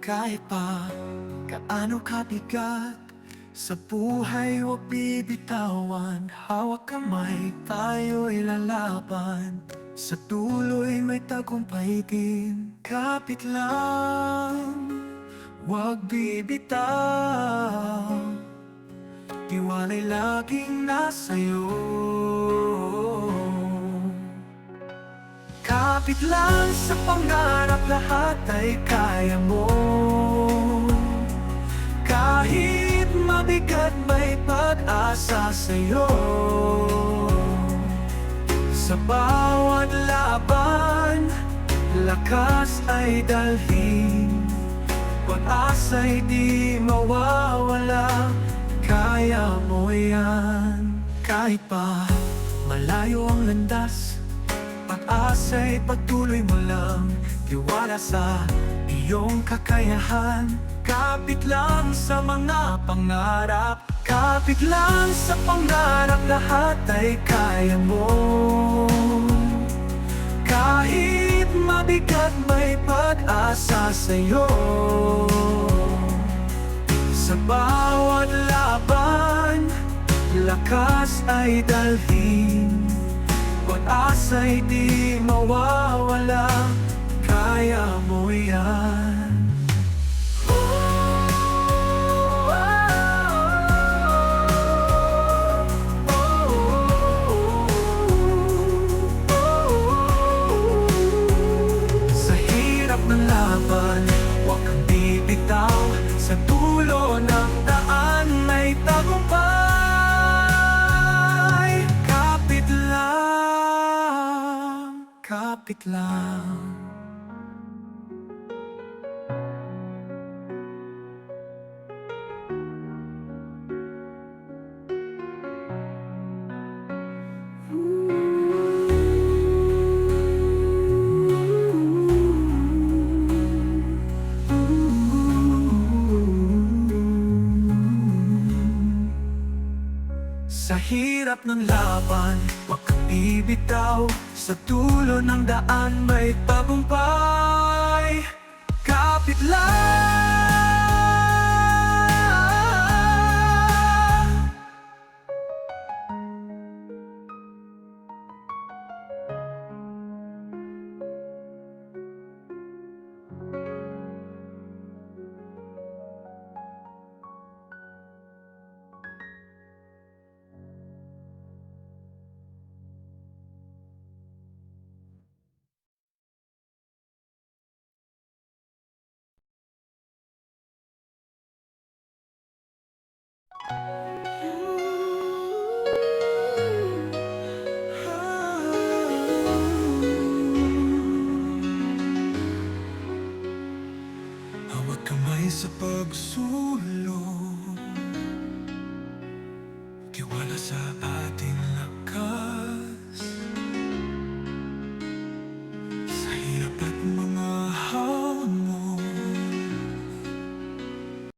Kahit pa gaano kabigat sa buhay, huwag bibitawan. Hawak kamay, tayo'y lalaban. Sa dulo'y may tagumpay din. Kapit lang, huwag bibitaw. Tiwala'y laging nasa'yo. Kapit lang sa pangarap, lahat ay kaya mo. Kahit mabigat, may pag-asa sa'yo. Sa bawat laban, lakas ay dalhin. Pag-asa'y di mawawala, kaya mo yan. Kahit pa malayo ang landas, pag-asa'y pagtuloy mo lang. Tiwala sa iyong kakayahan. Kapit lang sa mga pangarap. Kapit lang sa pangarap, lahat ay kaya mo. Kahit mabigat, may pag-asa sa'yo. Sa bawat laban, lakas ay dalhin. Pag-asa'y di mawawala, kaya mo yan. Sa hirap ng laban, huwag kang bibitaw. Sa dulo ng daan, may tagumpay. Kapit lang, kapit lang. Sa hirap ng laban, huwag kang bibitaw. Sa dulo ng daan, may tagumpay. Kapit lang. Hawag kamay sa pagsulong.